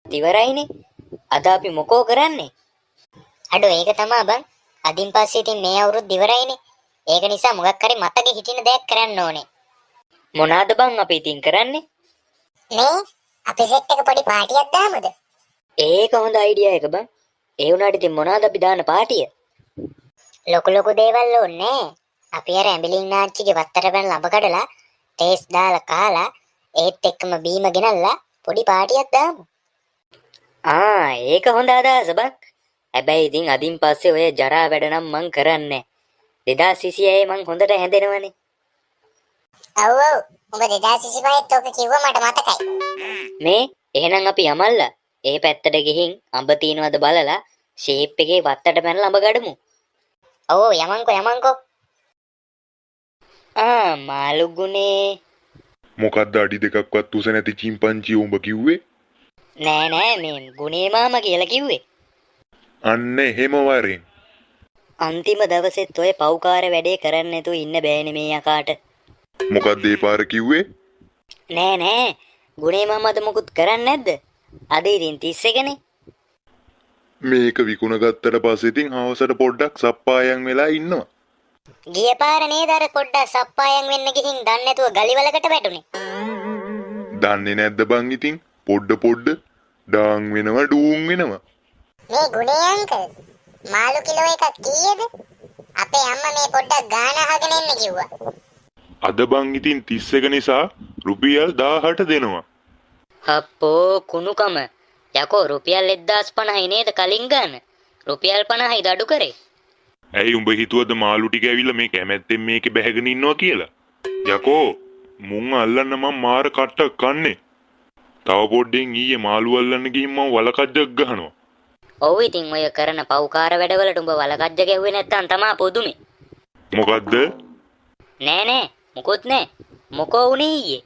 අවුරුද්දත් ඉවරයිනේ. අද අපි මොකෝ කරන්නේ? අඩෝ ඒක තමයි බං. අදින් පස්සේ ඉතින් මේ අවුරුද්ද ඉවරයිනේ. ඒක නිසා මොකක් හරි මතකෙ හිටින දෙයක් කරන්න ඕනේ. මොනවාද බං අපි ඉතින් කරන්නේ? මේ අපි සෙට් එක පොඩි පාටියක් දාමුද? ඒක හොඳ අයිඩියා එක බං. ඒ වුණාට ඉතින් මොනවාද අපි දාන පාටිය? ලොකු දේවල් ඕනේ. අපි අර ඇඹිලින් නාච්චිගේ වත්තට පැන ළඹ කඩලා ටේස් දාලා කාලා ඒත් එක්කම බීම ගෙනල්ලා පොඩි පාටියක් දාමු. ඒක හොඳ අදහස බං. හැබැයි ඉතින් අදින් පස්සේ ඔය ජරා වැඩ නම් මං කරන්නේ 2026 මං හොඳට හැදෙනවනේ. ඔව් උඹ 2025ත් ඔක කිව්ව මට මතකයි. මේ එහෙනම් අපි යමල්ලා ඒ පැත්තට ගිහින් අඹ තියනවද බලලා ෂේප් එකේ වත්තට පැනලා අඹ ගඩමු. ඔව් යමන්කෝ. මාළු ගුණේ. මොකද්ද අඩි දෙකක්වත් උස නැති චිම්පන්චි උඹ කිව්වේ? නෑ මේ ගුණේ මාමා කියලා කිව්වේ. අන්න එහෙම වරෙන්. අන්තිම දවසෙත් ඔය පව්කාර වැඩේ කරන්න නැතුව ඉන්න බෑනේ මේ යකාට. මොකද්ද ඒ පාර කිව්වේ? නෑ ගුණේ මාමාද මොකුත් කරන්නේ නැද්ද? අද ඉතින් 31නේ. මේක විකුණ ගත්තට පස්සේ ඉතින් හවසට පොඩ්ඩක් සප්පායම් වෙලා ඉන්නවා. ගිය පාර නේද අර පොඩ්ඩක් සප්පායම් වෙන්න ගිහින් දන්නේ නැතුව ගලිවලකට වැටුනේ. දන්නේ නැද්ද බං ඉතින්? පොඩ්ඩ ඩාන් වෙනවා ඩූන් වෙනවා. මේ ගුණේ අංකල් මාළු කිලෝ එකක් කීයද? අපේ අම්මා මේ පොඩ්ඩක් ගාන අහගෙන එන්න කිව්වා. අද බං ඉතින් 31 නිසා රුපියල් 1000ට දෙනවා. හප්පෝ කුණුකම. යකෝ රුපියල් 1050යි නේද කලින් ගන්න? රුපියල් 50යි දඩු කරේ. ඇයි උඹ හිතුවද මාළු ටික ඇවිල්ලා මේ කැමැත්තෙන් මේකේ බැහැගෙන ඉන්නවා කියලා? යකෝ මුං අල්ලන්න මම මාර කට්ටක් කන්නේ. තව පොඩ්ඩෙන් ඊයේ මාළු අල්ලන්න ගිහින් මම වලකජ්ජක් ගහනවා. ඔව් ඉතින් ඔය කරන පව්කාර වැඩවලට උඹ වලකජ්ජ ගැහුවේ නැත්තම් තමා පොදුමේ. මොකද්ද? නෑ මොකොත් නෑ. මොකෝ උනේ ඊයේ?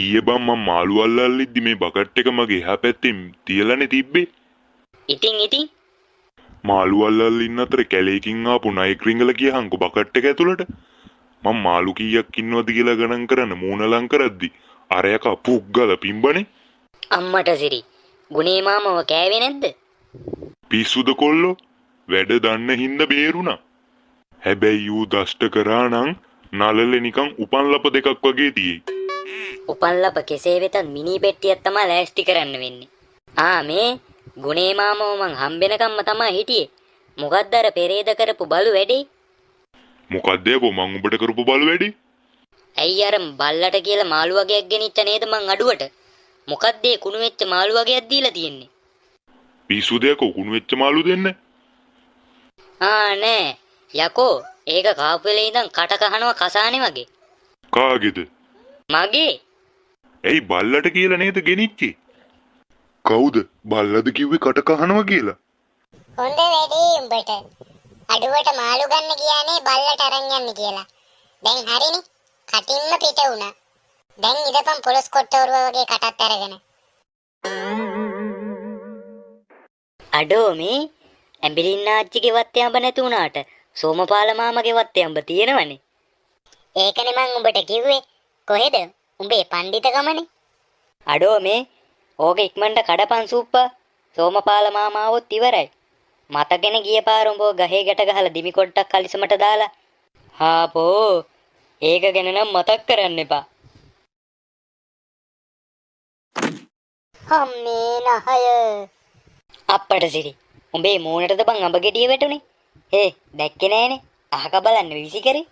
ඊයේ බං මම මාළු අල්ලල්ලිද්දි මේ බකට් එක මගේ එහා පැත්තෙන් තියලානේ තිබ්බේ. ඉතින් මාළු අල්ලල්ල ඉන්න අතර කැලේකින් ආපු නයික් රිංගල ගියහන්කො බකට් එක ඇතුළට. මම මාළු කීයක් ඉන්නවද කියලා ගණන් කරන්න මූණ ලං කරද්දි අර යකා පුක් ගාලා පිම්බනේ. අම්මට සිරි. ගුණේ මාමව කෑවේ නැද්ද? පිස්සුද කොල්ලෝ? වැඩ දන්න හින්දා බේරුණා. හැබැයි ඌ දෂ්ට කරා නම් නලලේ නිකන් උපන් ලප දෙකක් වගේ තියෙයි. උපන් ලප කෙසේ වෙතත් මිනි පෙට්ටියක් තමයි ලෑස්ති කරන්න වෙන්නේ. මේ ගුණේ මාමව මං හම්බෙනකම්ම තමයි හිටියේ. මොකද්ද අර පෙරේද කරපු බලු වැඩේ? මොකද්ද යකෝ මං උඹට කරපු බලු වැඩේ? ඇයි අර බල්ලට කියලා මාළු වගේක් ගෙනිච්ච නේද මං අඩුවට? මොකද්ද ඒ කුණු වෙච්ච මාළු වගේක් දීලා තියෙන්නේ? පිස්සුද යකෝ කුණු වෙච්ච මාළු දෙන්න? නෑ. යකෝ ඒක කාපු වෙලේ ඉඳන් කට කහනවා කසානේ වගේ. කාගේද? මගේ. ඇයි බල්ලට කියලා නේද ගෙනිච්චේ? කවුද බල්ලද කිව්වේ කට කහනවා කියලා? හොඳ වැඩේ උඹට. අඩුවට මාළු ගන්න ගියානේ බල්ලට අරන් යන්න කියලා. දැන් හරිනේ. කටින්ම පිට වුණා. දැන් ඉදපන් පොලස් කොට්ටෝරුව වගේ කටත් අරගෙන. අඩෝ මේ ඇඹිලින්නාච්චිගේ වත්තේ අඹ නැති වුණාට සෝමපාල මාමගේ වත්තේ අඹ තියෙනවනේ. ඒකනේ මං උඹට කිව්වේ. කොහෙද? උඹේ පඬිතකමනේ. අඩෝ මේ ඕක ඉක්මනට කඩපන් සූප්පා. සෝමපාල මාමාවොත් ඉවරයි. මතගෙන ගිය පාර උඹ ගහේ ගැට ගහලා දිමි කොට්ටක් කලිසමට දාලා. හාපෝ ඒක ගැන නම් මතක් කරන්න එපා. අම්මේ නහය. අප්පට සිරි. උඹේ මූණටද බං අඹ ගෙඩිය වැටුනේ? දැක්කේ නෑනේ. අහක බලන්න විසි කරේ.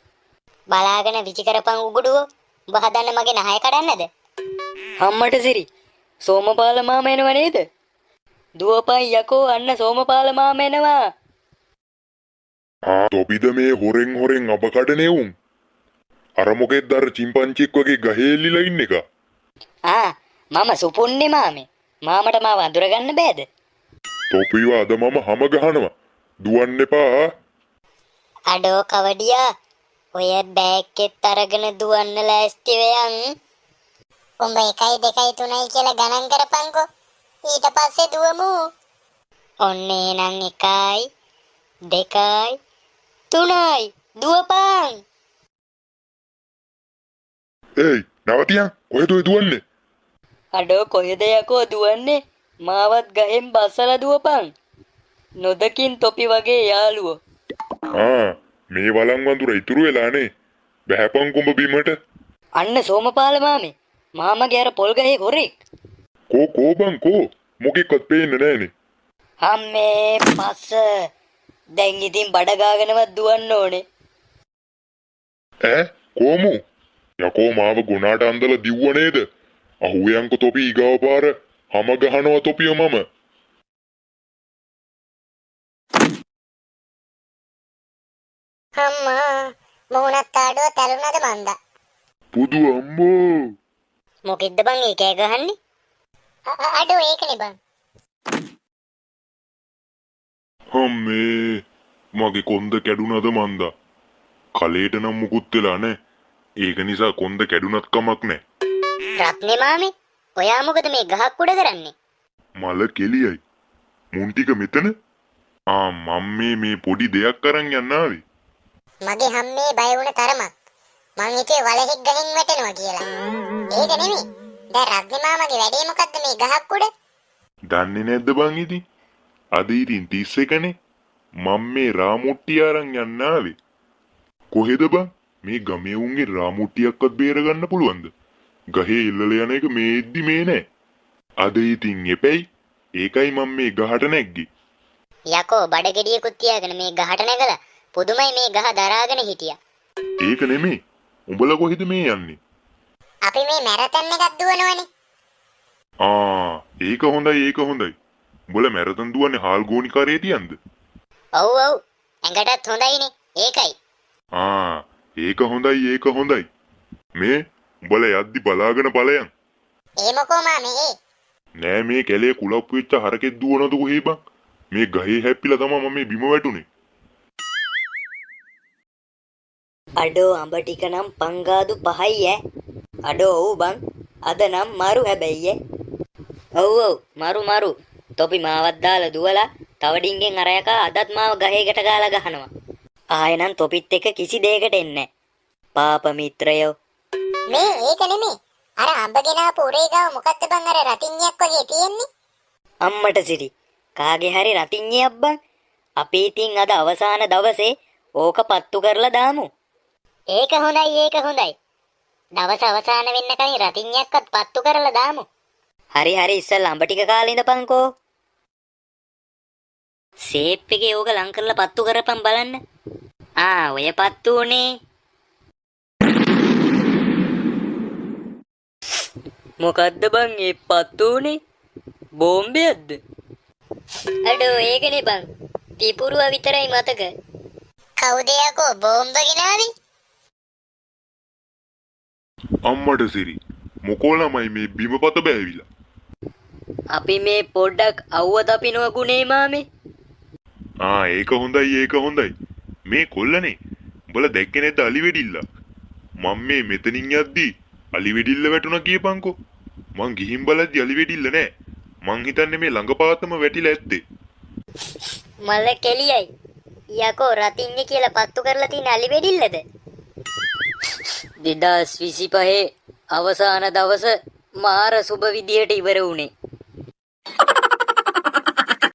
බලාගෙන විචි කරපන් උගුඩුව. උඹ හදන්න මගේ නහය කඩන්නද? අම්මට සිරි. සෝමපාල මාමා එනවා නේද? දුවපන් යකෝ අන්න සෝමපාල මාමා එනවා. තොපිද මේ හොරෙන් අප කඩනේ උන්? අර මොකෙද්ද අර චිම්පන්චික් වගේ ගහේ එල්ලිලා ඉන්න එක? මම සුපුන්නේ මාමේ. මාමට මාව අඳුරගන්න බෑද? තොපිව අද මම හැම ගහනවා. දුවන්න එපා. අඩෝ කවඩියා. ඔය බෑග් එකත් අරගෙන දුවන්න ලෑස්ති වෙයන්. උඹ 1 2 3 කියලා ගණන් කරපන්කෝ. ඊට පස්සේ දුවමු. ඔන්නේ නම් 1 2 3 දුවපන්. නවතියන් කොහෙද ඔය දුවන්නේ? අඩෝ කොහෙද යකෝ දුවන්නේ? මාවත් ගහෙන් බස්සලා දුවපන්. නොදකින් තොපි වගේ යාළුවෝ. මේ වලං වඳුර ඉතුරු වෙලානේ. බහැපන් කුඹ බිමට. අන්න සෝමපාල මාමේ. මාමගේ අර පොල් ගහේ හොරෙක්. කෝ බං කෝ මොකෙක්වත් පේන්නේ නැහනේ. අම්මේ පස්ස. දැන් ඉතින් බඩ ගාගෙනවත් දුවන්න ඕනේ. කොමු යකෝ මාව ගුණාට අන්දලා දිව්ව නේද? අහුවයන්ක තොපි ඊගාව පාර හැම ගහනවා තොපිය මම. අම්මා මොහොනත් ආඩුව තැළුණද මන්දා. පුදු අම්මෝ. මොකෙද්ද බං ඒ කෑ ගහන්නේ? අඩෝ ඒකනේ බං. අම්මේ මගේ කොන්ද කැඩුනද මන්දා. කලේට නම් මුකුත් වෙලා නැහැ. ඒක නිසා කොන්ද කැඩුනත් කමක් නැහැ. රත්නේ මාමේ ඔයා මොකද මේ ගහක් උඩ කරන්නේ? මල කෙලියයි. මුන් ටික මෙතන? මම මේ පොඩි දෙයක් අරන් යන්න ආවේ. මගේ හැම්මේ බය වුණ තරමක් මං හිතුවේ වලහෙක් ගහෙන් වැටෙනවා කියලා. ඒක නෙමෙයි. දැන් රත්නේ මාමගේ වැඩේ මොකද්ද මේ ගහක් උඩ? දන්නේ නැද්ද බං ඉතින්? අද ඉතින් 31නේ. මම මේ රාමුට්ටිය අරන් යන්න ආවේ. කොහෙද බං? මේ ගමේ උන්ගේ රාමුට්ටියක්වත් බේරගන්න පුළුවන්ද? ගහේ ඉල්ලලා යන එක මේ ඉද්දි මේ නෑ. අද ඉතින් එපැයි. ඒකයි මම මේ ගහට නැග්ගේ. යකෝ බඩගෙඩියකුත් තියාගෙන මේ ගහට නැගලා පුදුමයි මේ ගහ දරාගෙන හිටියා. ඒක නෙමෙයි. උඹලා කොහෙද මේ යන්නේ? අපි මේ මැරතන් එකක් දුවනවනේ. ඒක හොඳයි. උඹලා මැරතන් දුවන්නේ හාල් ගෝනිකාරයේ තියන්ද? ඔව් ඇඟටත් හොඳයිනේ. ඒකයි. ඒක හොඳයි. මේ උඹලා යද්දි බලාගෙන ඵලයන්. ඒ මොකෝ මාමේ? නෑ මේ කැලේ කුලප්පු වෙච්ච හරකෙක් දුවනද කොහේ බං? මේ ගහේ හැප්පිලා තමයි මම මේ බිම වැටුනේ. අඩෝ අඹ ටික නම් පංගාදු 5යි ඈ. අඩෝ ඔව් බං. අද නම් මරු හැබැයි ඈ. ඔව් මරු. තොපි මාවත් දාලා දුවලා තව ඩිංගෙන් අර යකා අදත් මාව ගහේකට ගාලා ගහනවා. ආයෙනම් තොපිත් එක්ක කිසි දෙයකට එන්නේ නැහැ. පාප මිත්‍රයෝ. මේ ඒක නෙමෙයි. අර අඹගෙන ආපු උරේ ගාව මොකක්ද බං අර රතිඤ්ඤයක් වගේ තියෙන්නේ? අම්මට සිරි. කාගේ හරි රතිඤ්ඤයක් බං. අපි ඉතින් අද අවසාන දවසේ ඕක පත්තු කරලා දාමු. ඒක හොඳයි. දවස් අවසාන වෙන්න කලින් රතිඤ්ඤයක්වත් පත්තු කරලා දාමු. හරි ඉස්සෙල්ලා අඹ ටික කාලා ඉඳපන්කෝ. සේප් එකේ ඕක ලං කරලා පත්තු කරපන් බලන්න. ඔය පත්තු උනේ. මොකද්ද බං මේ පත්තු උනේ? බෝම්බයක්ද? අඩෝ ඒකනේ බං. පිපුරුව විතරයි මතක. කවුද යකෝ බෝම්බ ගෙනාවේ? අම්මට සිරි. මොකෝ ළමයි මේ බිමපත බෑවිලා. අපි මේ පොඩ්ඩක් අවුව තපිනවා ගුනේ මාමේ. ඒක හොඳයි. මේ කොල්ලනේ. උඹලා දැක්කේ නැද්ද අලි වෙඩිල්ල? මම මේ මෙතනින් යද්දි අලි වෙඩිල්ල වැටුණා කියපන්කෝ. මං ගිහින් බලද්දි අලි වෙඩිල්ල නෑ. මං හිතන්නේ මේ ළඟපාතම වැටිලා ඇත්තේ. මල කෙලියයි. යකෝ රතිඤ්ඤ කියලා පත්තු කරලා තියෙන අලි වෙඩිල්ලද? 2025 අවසාන දවස මාර සුබ විදියට ඉවර වුණේ.